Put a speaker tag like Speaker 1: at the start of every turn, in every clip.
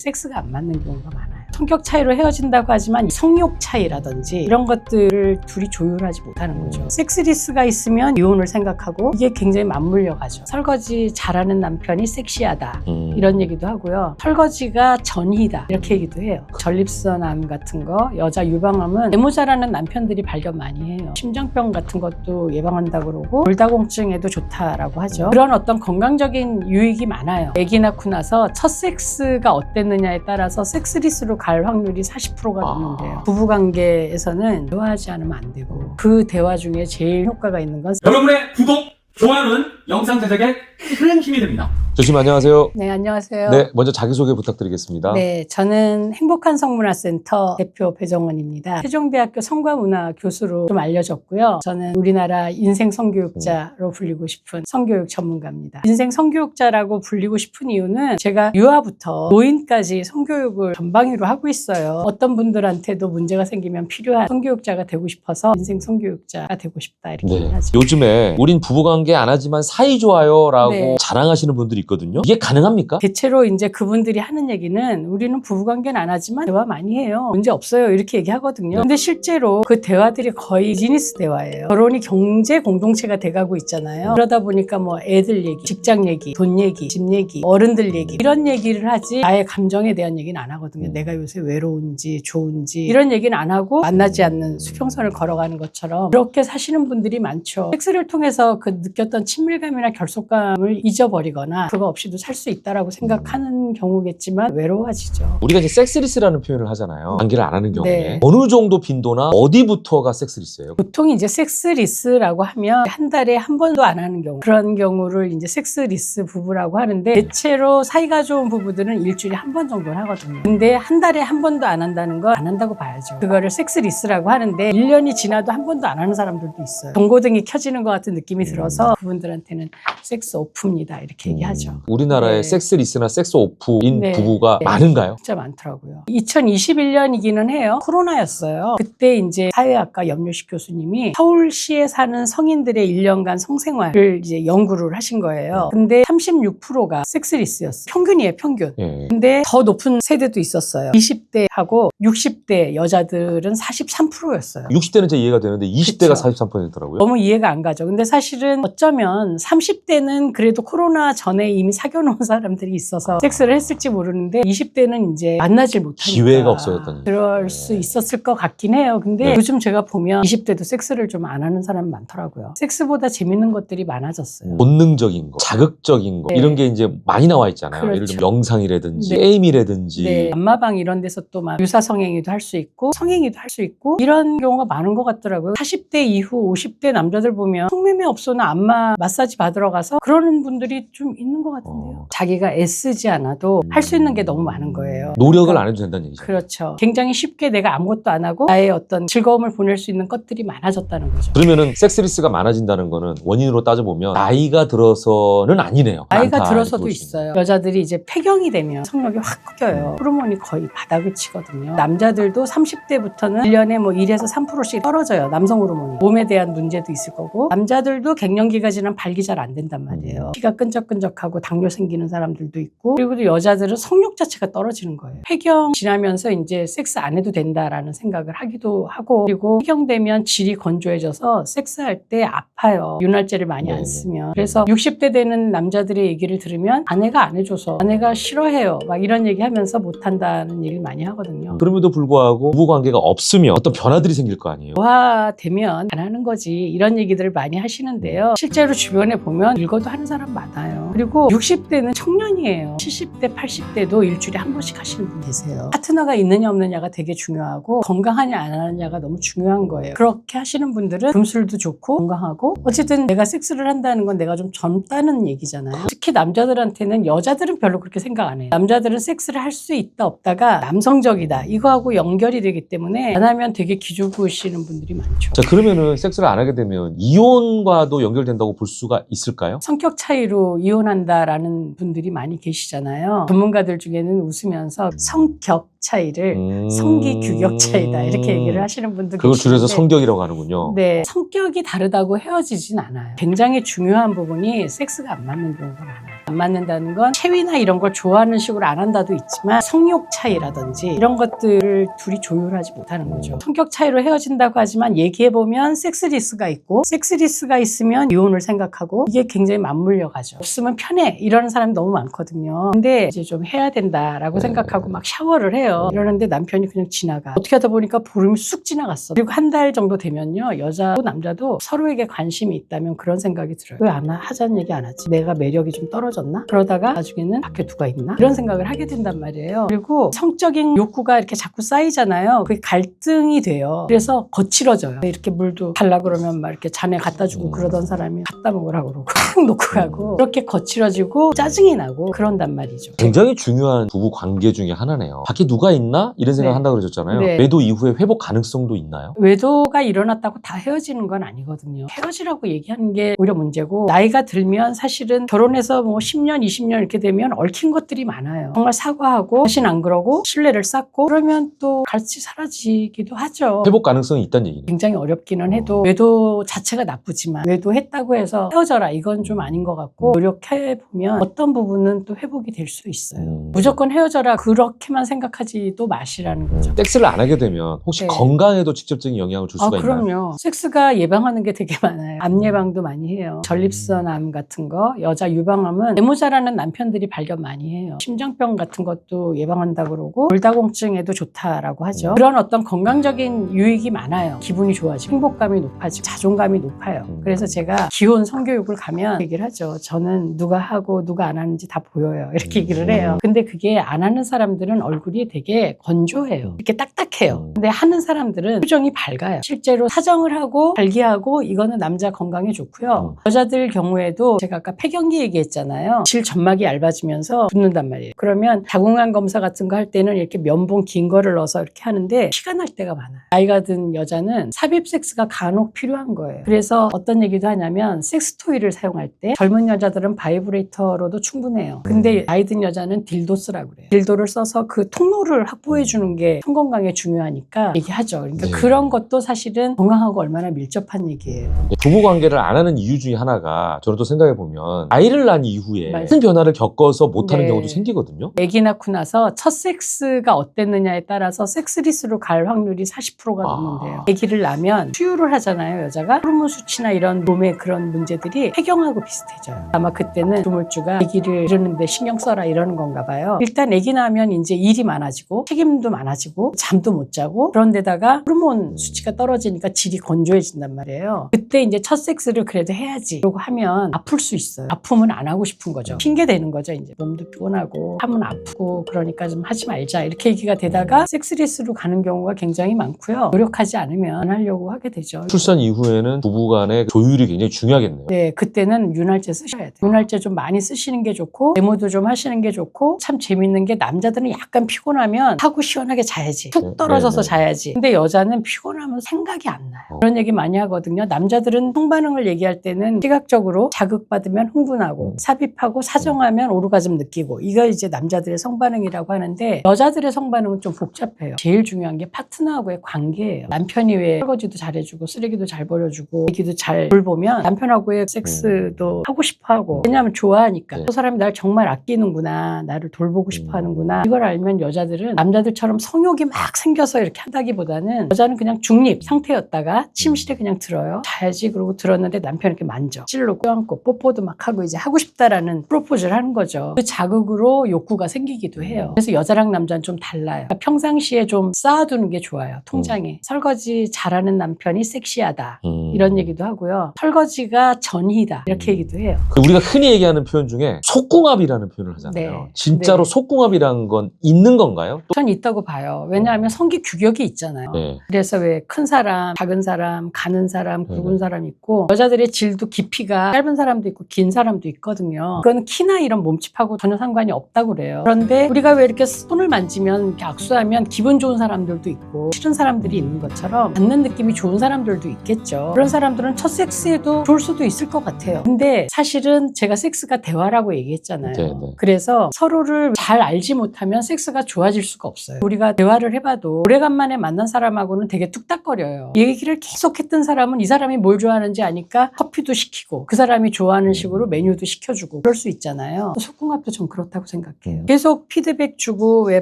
Speaker 1: 섹스가 안 맞는 경우가 많아요. 성격 차이로 헤어진다고 하지만 성욕 차이라든지 이런 것들을 둘이 조율하지 못하는 거죠. 섹스리스가 있으면 이혼을 생각하고 이게 굉장히 맞물려 가죠. 설거지 잘하는 남편이 섹시하다 이런 얘기도 하고요. 설거지가 전이다 이렇게 얘기도 해요. 전립선암 같은 거, 여자 유방암은 메모 잘하는 남편들이 발견 많이 해요. 심장병 같은 것도 예방한다고 그러고 골다공증에도 좋다라고 하죠. 그런 어떤 건강적인 유익이 많아요. 아기 낳고 나서 첫 섹스가 어땠느냐에 따라서 섹스리스로 갈 확률이 40%가 넘는데요. 부부관계에서는 대화하지 않으면 안 되고 그 대화 중에 제일 효과가 있는 건
Speaker 2: 여러분의 구독, 좋아요는 영상 제작에 큰 힘이 됩니다.
Speaker 3: 교수님 안녕하세요.
Speaker 1: 네, 안녕하세요.
Speaker 3: 네, 먼저 자기소개 부탁드리겠습니다.
Speaker 1: 네, 저는 행복한 성문화센터 대표 배정원입니다. 세종대학교 성과문화 교수로 좀 알려졌고요. 저는 우리나라 인생 성교육자로 불리고 싶은 성교육 전문가입니다. 인생 성교육자라고 불리고 싶은 이유는 제가 유아부터 노인까지 성교육을 전방위로 하고 있어요. 어떤 분들한테도 문제가 생기면 필요한 성교육자가 되고 싶어서 인생 성교육자가 되고 싶다 이렇게 얘기하죠.
Speaker 3: 요즘에 우린 부부관계 안 하지만 사이 좋아요 라고
Speaker 1: 네.
Speaker 3: 자랑하시는 분들이 있거든요. 이게 가능합니까?
Speaker 1: 대체로 이제 그분들이 하는 얘기는 우리는 부부관계는 안 하지만 대화 많이 해요. 문제 없어요. 이렇게 얘기하거든요. 근데 실제로 그 대화들이 거의 비즈니스 대화예요. 결혼이 경제 공동체가 돼가고 있잖아요. 그러다 보니까 뭐 애들 얘기, 직장 얘기, 돈 얘기, 집 얘기, 어른들 얘기 이런 얘기를 하지 나의 감정에 대한 얘기는 안 하거든요. 내가 요새 외로운지 좋은지 이런 얘기는 안 하고 만나지 않는 수평선을 걸어가는 것처럼 그렇게 사시는 분들이 많죠. 섹스를 통해서 그 느꼈던 친밀감이나 결속감을 잊어버리거나 그거 없이도 살 수 있다라고 생각하는 경우겠지만 외로워지죠.
Speaker 3: 우리가 이제 섹스리스라는 표현을 하잖아요. 관계를 안 하는 경우에.
Speaker 1: 네.
Speaker 3: 어느 정도 빈도나 어디부터가 섹스리스예요?
Speaker 1: 보통 이제 섹스리스라고 하면 한 달에 한 번도 안 하는 경우 그런 경우를 이제 섹스리스 부부라고 하는데 대체로 사이가 좋은 부부들은 일주일에 한 번 정도는 하거든요. 근데 한 달에 한 번도 안 한다는 건 안 한다고 봐야죠. 그거를 섹스리스라고 하는데 1년이 지나도 한 번도 안 하는 사람들도 있어요. 경고등이 켜지는 것 같은 느낌이 들어서 그분들한테는 섹스 오프입니다 이렇게 얘기하죠.
Speaker 3: 우리나라에
Speaker 1: 네.
Speaker 3: 섹스리스나 섹스 오프인
Speaker 1: 네.
Speaker 3: 부부가
Speaker 1: 네.
Speaker 3: 많은가요?
Speaker 1: 진짜 많더라고요. 2021년이기는 해요. 코로나였어요. 그때 이제 사회학과 염료식 교수님이 서울시에 사는 성인들의 1년간 성생활을 이제 연구를 하신 거예요. 근데 36%가 섹스리스였어요. 평균이에요, 평균.
Speaker 3: 예.
Speaker 1: 근데 더 높은 세대도 있었어요. 20대하고 60대 여자들은 43%였어요.
Speaker 3: 60대는 이제 이해가 되는데 20대가
Speaker 1: 그쵸.
Speaker 3: 43%더라고요.
Speaker 1: 너무 이해가 안 가죠. 근데 사실은 어쩌면 30대는 그래도 코로나 전에 이미 사귀어 놓은 사람들이 있어서 섹스를 했을지 모르는데 20대는 이제 만나질 못하니까
Speaker 3: 기회가 없어졌다는
Speaker 1: 그럴
Speaker 3: 얘기죠.
Speaker 1: 수 있었을 것 같긴 해요. 근데
Speaker 3: 네.
Speaker 1: 요즘 제가 보면 20대도 섹스를 좀 안 하는 사람이 많더라고요. 섹스보다 재밌는 것들이 많아졌어요.
Speaker 3: 본능적인 거, 자극적인 거
Speaker 1: 네.
Speaker 3: 이런 게 이제 많이 나와 있잖아요.
Speaker 1: 그렇죠.
Speaker 3: 예를 들면 영상이라든지
Speaker 1: 네.
Speaker 3: 게임이라든지
Speaker 1: 네, 안마방 이런 데서 또 막 유사성행위도 할 수 있고 성행위도 할 수 있고 이런 경우가 많은 것 같더라고요. 40대 이후 50대 남자들 보면 성매매 업소나 안마 마사지 받으러 가서 그러는 분들이 좀 있는 것 같은데요. 자기가 애쓰지 않아도 할 수 있는 게 너무 많은 거예요.
Speaker 3: 노력을
Speaker 1: 그러니까
Speaker 3: 안 해도 된다는 얘기죠.
Speaker 1: 그렇죠. 굉장히 쉽게 내가 아무것도 안 하고 나의 어떤 즐거움을 보낼 수 있는 것들이 많아졌다는 거죠.
Speaker 3: 그러면은 섹스리스가 많아진다는 거는 원인으로 따져보면 나이가 들어서는 아니네요.
Speaker 1: 나이가
Speaker 3: 많다,
Speaker 1: 들어서도
Speaker 3: 이렇게 볼 수
Speaker 1: 있어요. 여자들이 이제 폐경이 되면 성욕이 확 꺾여요. 호르몬이 거의 바닥을 치거든요. 남자들도 30대부터는 1년에 뭐 1에서 3%씩 떨어져요. 남성 호르몬이. 몸에 대한 문제도 있을 거고 남자들도 갱년기가 지나면 발기 잘 안 된단 말이에요. 피가 끈적끈적하고 당뇨 생기는 사람들도 있고 그리고 또 여자들은 성욕 자체가 떨어지는 거예요. 폐경 지나면서 이제 섹스 안 해도 된다라는 생각을 하기도 하고 그리고 폐경되면 질이 건조해져서 섹스할 때 아파요. 윤활제를 많이 안 쓰면. 그래서 60대 되는 남자들의 얘기를 들으면 아내가 안 해줘서 아내가 싫어해요. 막 이런 얘기하면서 못한다는 얘기를 많이 하거든요.
Speaker 3: 그럼에도 불구하고 부부관계가 없으면 어떤 변화들이 생길 거 아니에요.
Speaker 1: 노화되면 안 하는 거지 이런 얘기들을 많이 하시는데요. 실제로 주변에 보면 읽어도 하는 사람 많아요. 그리고 60대는 청년이에요. 70대, 80대도 일주일에 한 번씩 하시는 분 계세요. 파트너가 있느냐 없느냐가 되게 중요하고 건강하냐 안 하느냐가 너무 중요한 거예요. 그렇게 하시는 분들은 금술도 좋고 건강하고 어쨌든 내가 섹스를 한다는 건 내가 좀 젊다는 얘기잖아요. 특히 남자들한테는 여자들은 별로 그렇게 생각 안 해요. 남자들은 섹스를 할 수 있다 없다가 남성적이다 이거하고 연결이 되기 때문에 안 하면 되게 기죽으시는 분들이 많죠.
Speaker 3: 자, 그러면은 섹스를 안 하게 되면 이혼과도 연결된다고 볼 수가 있을까요?
Speaker 1: 성격 차이로 이혼한다라는 분들이 많이 계시잖아요. 전문가들 중에는 웃으면서 성격 차이를 성기 규격 차이다 이렇게 얘기를 하시는 분도
Speaker 3: 그걸 줄여서
Speaker 1: 계시는데
Speaker 3: 성격이라고 하는군요.
Speaker 1: 네, 성격이 다르다고 헤어지진 않아요. 굉장히 중요한 부분이 섹스가 안 맞는 경우가 많아요. 안 맞는다는 건 체위나 이런 걸 좋아하는 식으로 안 한다도 있지만 성욕 차이라든지 이런 것들을 둘이 조율하지 못하는 거죠. 성격 차이로 헤어진다고 하지만 얘기해보면 섹스리스가 있고 섹스리스가 있으면 이혼을 생각하고 이게 굉장히 맞물려 가죠. 없으면 편해 이러는 사람이 너무 많거든요. 근데 이제 좀 해야 된다라고 생각하고 막 샤워를 해요. 이러는데 남편이 그냥 지나가. 어떻게 하다 보니까 보름이 쑥 지나갔어. 그리고 한 달 정도 되면요, 여자도 남자도 서로에게 관심이 있다면 그런 생각이 들어요. 왜 안 하자는 얘기 안 하지? 내가 매력이 좀 떨어졌나? 그러다가 나중에는 밖에 누가 있나? 이런 생각을 하게 된단 말이에요. 그리고 성적인 욕구가 이렇게 자꾸 쌓이잖아요. 그게 갈등이 돼요. 그래서 거칠어져요. 이렇게 물도 달라 그러면 막 이렇게 잔에 갖다 주고 그러던 사람이 갖다 먹으라고 그러고 확 놓고 가고 그렇게 거칠어지고 짜증이 나고 그런단 말이죠.
Speaker 3: 굉장히 중요한 부부 관계 중에 하나네요. 밖에 누가 있나? 이런 생각
Speaker 1: 네.
Speaker 3: 한다고 그러셨잖아요.
Speaker 1: 네.
Speaker 3: 외도 이후에 회복 가능성도 있나요?
Speaker 1: 외도가 일어났다고 다 헤어지는 건 아니거든요. 헤어지라고 얘기하는 게 오히려 문제고 나이가 들면 사실은 결혼해서 뭐 10년, 20년 이렇게 되면 얽힌 것들이 많아요. 정말 사과하고 다신 안 그러고 신뢰를 쌓고 그러면 또 같이 사라지기도 하죠.
Speaker 3: 회복 가능성이 있다는 얘기네요.
Speaker 1: 굉장히 어렵기는 해도 외도 자체가 나쁘지만 외도했다고 해서 헤어져라 이건 좀 아닌 것 같고 노력해보면 어떤 부분은 또 회복이 될 수 있어요. 무조건 헤어져라 그렇게만 생각하지도 마시라는 거죠.
Speaker 3: 섹스를 안 하게 되면 혹시
Speaker 1: 네.
Speaker 3: 건강에도 직접적인 영향을 줄 수가 있나요?
Speaker 1: 그럼요. 섹스가 예방하는 게 되게 많아요. 암 예방도 많이 해요. 전립선암 같은 거, 여자 유방암은 애모자라는 남편들이 발견 많이 해요. 심장병 같은 것도 예방한다 그러고 골다공증에도 좋다라고 하죠. 그런 어떤 건강적인 유익이 많아요. 기분이 좋아지고 행복감이 높아지고 자존감이 높아요. 그래서 제가 기혼 성교육을 가면 얘기를 하죠. 저는 누가 하고 누가 안 하는지 다 보여요. 이렇게 얘기를 해요. 근데 그게 안 하는 사람들은 얼굴이 되게 건조해요. 이렇게 딱딱해요. 근데 하는 사람들은 표정이 밝아요. 실제로 사정을 하고 발기하고 이거는 남자 건강에 좋고요. 여자들 경우에도 제가 아까 폐경기 얘기했잖아요. 질 점막이 얇아지면서 붓는단 말이에요. 그러면 자궁암 검사 같은 거 할 때는 이렇게 면봉 긴 거를 넣어서 이렇게 하는데 피가 날 때가 많아요. 나이가 든 여자는 삽입 섹스가 간혹 필요한 거예요. 그래서 어떤 얘기도 하냐면 섹스 토이를 사용할 때 젊은 여자들은 바이브레이터로도 충분해요. 근데 나이 든 여자는 딜도 쓰라고 그래요. 딜도를 써서 그 통로를 확보해 주는 게 성건강에 중요하니까 얘기하죠. 그러니까
Speaker 3: 네.
Speaker 1: 그런 것도 사실은 건강하고 얼마나 밀접한 얘기예요.
Speaker 3: 부부 관계를 안 하는 이유 중에 하나가 저는 또 생각해 보면 아이를 낳은 이후에
Speaker 1: 맞아요.
Speaker 3: 큰 변화를 겪어서 못하는
Speaker 1: 네.
Speaker 3: 경우도 생기거든요.
Speaker 1: 아기 낳고 나서 첫 섹스가 어땠느냐에 따라서 섹스리스로 갈 확률이 40%가 넘는데요. 아기를 낳으면 수유를 하잖아요, 여자가. 호르몬 수치나 이런 몸의 그런 문제들이 폐경하고 비슷해져요. 아마 그때는 조물주가 아기를 기르는데 신경 써라 이러는 건가 봐요. 일단 아기 낳으면 이제 일이 많아지고 책임도 많아지고 잠도 못 자고 그런데다가 호르몬 수치가 떨어지니까 질이 건조해진단 말이에요. 그때 이제 첫 섹스를 그래도 해야지 그러고 하면 아플 수 있어요. 아프면 안 하고 싶은 거죠. 핑계 대는 거죠. 이제 몸도 피곤하고 하면 아프고 그러니까 좀 하지 말자 이렇게 얘기가 되다가 섹스리스로 가는 경우가 굉장히 많고요. 노력하지 않으면 안 하려고 하게 되죠.
Speaker 3: 출산 이후에는 부부 간의 조율이 굉장히 중요하겠네요.
Speaker 1: 네, 그때는 윤활제 쓰셔야 돼요. 윤활제 좀 많이 쓰시는 게 좋고 데모도 좀 하시는 게 좋고 참 재밌는 게 남자들은 약간 피곤하면 하고 시원하게 자야지. 툭 떨어져서
Speaker 3: 네.
Speaker 1: 자야지. 근데 여자는 피곤하면 생각이 안 나요. 그런 얘기 많이 하거든요. 남자들은 성반응을 얘기할 때는 시각적으로 자극받으면 흥분하고 삽입하고 사정하면 오르가즘 느끼고 이거 이제 남자들의 성반응이라고 하는데 여자들의 성반응은 좀 복잡해요. 제일 중요한 게 파트너하고의 관계예요. 남편이 왜 설거지도 잘해주고 쓰레기도 잘 버려주고 애기도 잘 돌보면 남편하고의 섹스도 하고 싶어하고 왜냐하면 좋아하니까
Speaker 3: 네.
Speaker 1: 그 사람이 날 정말 아끼는구나 나를 돌보고 싶어하는구나 이걸 알면 여자들은 남자들처럼 성욕이 막 생겨서 이렇게 한다기보다는 여자는 그냥 중립 상태였다가 침실에 그냥 들어요. 자야지 그러고 들었는데 남편 이렇게 만져 찔러 껴안고 뽀뽀도 막 하고 이제 하고 싶다라는 프로포즈를 하는 거죠. 그 자극으로 욕구가 생기기도 해요. 그래서 여자랑 남자는 좀 달라요. 그러니까 평상시에 좀 쌓아두는 게 좋아요. 통장에 설거지 잘하는 남편이 섹시하다 이런 얘기도 하고요. 설거지가 전이다 이렇게 얘기도 해요.
Speaker 3: 우리가 흔히 얘기하는 표현 중에 속궁합이라는 표현을 하잖아요.
Speaker 1: 네.
Speaker 3: 진짜로
Speaker 1: 네.
Speaker 3: 속궁합이라는 건 있는 건가요?
Speaker 1: 전 있다고 봐요. 왜냐하면 성기 규격이 있잖아요.
Speaker 3: 네.
Speaker 1: 그래서 왜 큰 사람, 작은 사람, 가는 사람, 굵은 사람 있고 여자들의 질도 깊이가 짧은 사람도 있고 긴 사람도 있거든요. 그건 키나 이런 몸집하고 전혀 상관이 없다고 그래요. 그런데 우리가 왜 이렇게 손을 만지면 이렇게 악수하면 기분 좋은 사람들도 있고 싫은 사람들이 있는 것처럼 받는 느낌이 좋은 사람들도 있겠죠. 그런 사람들은 첫 섹스에도 좋을 수도 있을 것 같아요. 근데 사실은 제가 섹스가 대화라고 얘기했잖아요.
Speaker 3: 네.
Speaker 1: 그래서 서로를 잘 알지 못하면 섹스가 좋아질 수가 없어요. 우리가 대화를 해봐도 오래간만에 만난 사람하고는 되게 뚝딱거려요. 얘기를 계속 했던 사람은 이 사람이 뭘 좋아하는지 아니까 커피도 시키고 그 사람이 좋아하는 식으로 메뉴도 시켜주고 주고 그럴 수 있잖아요. 속궁합도 전 그렇다고 생각해요. 계속 피드백 주고 왜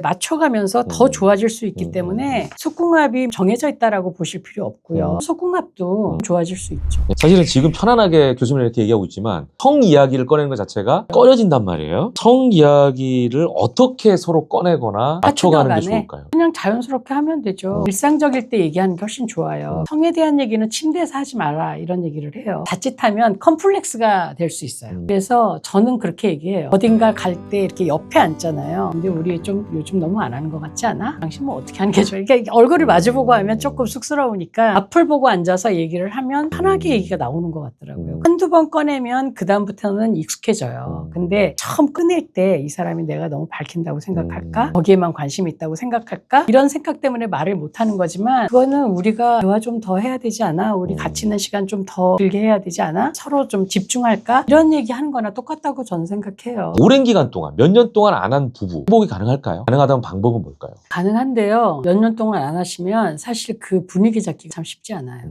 Speaker 1: 맞춰가면서 더 좋아질 수 있기 때문에 속궁합이 정해져 있다라고 보실 필요 없고요. 속궁합도 좋아질 수 있죠.
Speaker 3: 사실은 지금 편안하게 교수님 이렇게 얘기하고 있지만 성 이야기를 꺼내는 것 자체가 꺼려진단 말이에요. 성 이야기를 어떻게 서로 꺼내거나 맞춰가는 게
Speaker 1: 간에
Speaker 3: 좋을까요?
Speaker 1: 그냥 자연스럽게 하면 되죠. 일상적일 때 얘기하는 게 훨씬 좋아요. 성에 대한 얘기는 침대에서 하지 마라 이런 얘기를 해요. 자칫하면 컴플렉스가 될 수 있어요. 그래서 저는 그렇게 얘기해요. 어딘가 갈 때 이렇게 옆에 앉잖아요. 근데 우리 좀 요즘 너무 안 하는 것 같지 않아? 당신 뭐 어떻게 하는 게 좋아? 그러니까 얼굴을 마주보고 하면 조금 쑥스러우니까 앞을 보고 앉아서 얘기를 하면 편하게 얘기가 나오는 것 같더라고요. 한두 번 꺼내면 그다음부터는 익숙해져요. 근데 처음 꺼낼 때 이 사람이 내가 너무 밝힌다고 생각할까? 거기에만 관심이 있다고 생각할까? 이런 생각 때문에 말을 못하는 거지만 그거는 우리가 대화 좀 더 해야 되지 않아? 우리 같이 있는 시간 좀 더 길게 해야 되지 않아? 서로 좀 집중할까? 이런 얘기 하는 거나 똑같다고 저는 생각해요.
Speaker 3: 오랜 기간 동안 몇 년 동안 안 한 부부 회복이 가능할까요? 가능하다면 방법은 뭘까요?
Speaker 1: 가능한데요. 몇 년 동안 안 하시면 사실 그 분위기 잡기가 참 쉽지 않아요.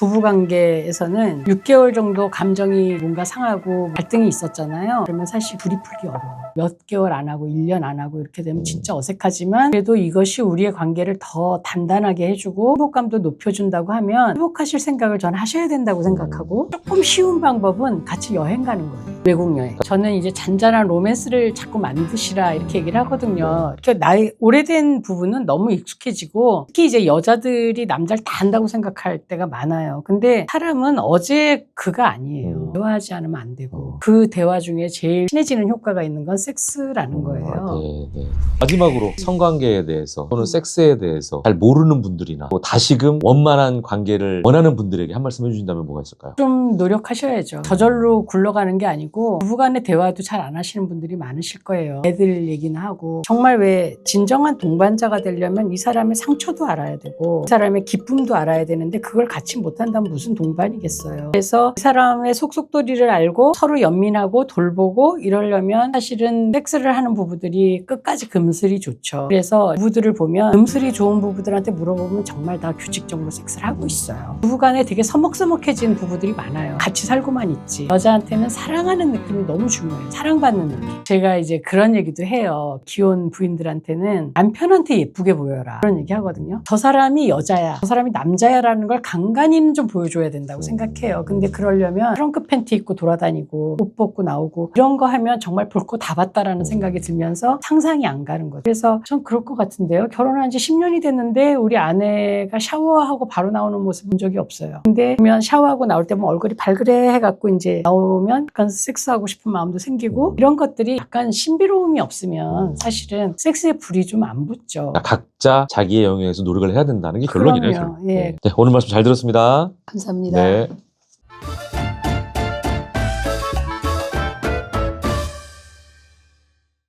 Speaker 1: 부부관계에서는 6개월 정도 감정이 뭔가 상하고 갈등이 있었잖아요. 그러면 사실 불이 풀기 어려워요. 몇 개월 안 하고 1년 안 하고 이렇게 되면 진짜 어색하지만 그래도 이것이 우리의 관계를 더 단단하게 해주고 행복감도 높여준다고 하면 회복하실 생각을 저는 하셔야 된다고 생각하고 조금 쉬운 방법은 같이 여행 가는 거예요. 외국 여행. 저는 이제 잔잔한 로맨스를 자꾸 만드시라 이렇게 얘기를 하거든요. 그러니까 나이 오래된 부부는 너무 익숙해지고 특히 이제 여자들이 남자를 다 안다고 생각할 때가 많아요. 근데 사람은 어제 그가 아니에요. 대화하지 않으면 안 되고 그 대화 중에 제일 친해지는 효과가 있는 건 섹스라는 거예요.
Speaker 3: 네. 마지막으로 성관계에 대해서 또는 섹스에 대해서 잘 모르는 분들이나 또 다시금 원만한 관계를 원하는 분들에게 한 말씀 해주신다면 뭐가 있을까요?
Speaker 1: 좀 노력하셔야죠. 저절로 굴러가는 게 아니고 부부간의 대화도 잘 안 하시는 분들이 많으실 거예요. 애들 얘기는 하고 정말 왜 진정한 동반자가 되려면 이 사람의 상처도 알아야 되고 이 사람의 기쁨도 알아야 되는데 그걸 같이 못한다면 무슨 동반이겠어요. 그래서 이 사람의 속속돌이를 알고 서로 연민하고 돌보고 이러려면 사실은 섹스를 하는 부부들이 끝까지 금슬이 좋죠. 그래서 부부들을 보면 금슬이 좋은 부부들한테 물어보면 정말 다 규칙적으로 섹스를 하고 있어요. 부부간에 되게 서먹서먹해진 부부들이 많아요. 같이 살고만 있지. 여자한테는 사랑하는 느낌이 너무 중요해요. 사랑받는 느낌. 제가 이제 그런 얘기도 해요. 기혼 부인들한테는 남편한테 예쁘게 보여라. 그런 얘기 하거든요. 저 사람이 여자야. 저 사람이 남자야라는 걸 간간히는 좀 보여줘야 된다고 생각해요. 근데 그러려면 트렁크 팬티 입고 돌아다니고 옷 벗고 나오고 이런 거 하면 정말 볼 거 다 봤다라는 생각이 들면서 상상이 안 가는 거죠. 그래서 전 그럴 것 같은데요. 결혼한 지 10년이 됐는데 우리 아내가 샤워하고 바로 나오는 모습 본 적이 없어요. 근데 보면 샤워하고 나올 때 뭐 얼굴이 발그레 해갖고 이제 나오면 약간 섹스하고 싶은 마음도 생기고 이런 것들이 약간 신비로움이 없으면 사실은 섹스에 불이 좀 안 붙죠.
Speaker 3: 각자 자기의 영역에서 노력을 해야 된다는 게 결론이네요.
Speaker 1: 그럼요. 예.
Speaker 3: 네, 오늘 말씀 잘 들었습니다.
Speaker 1: 감사합니다.
Speaker 3: 네.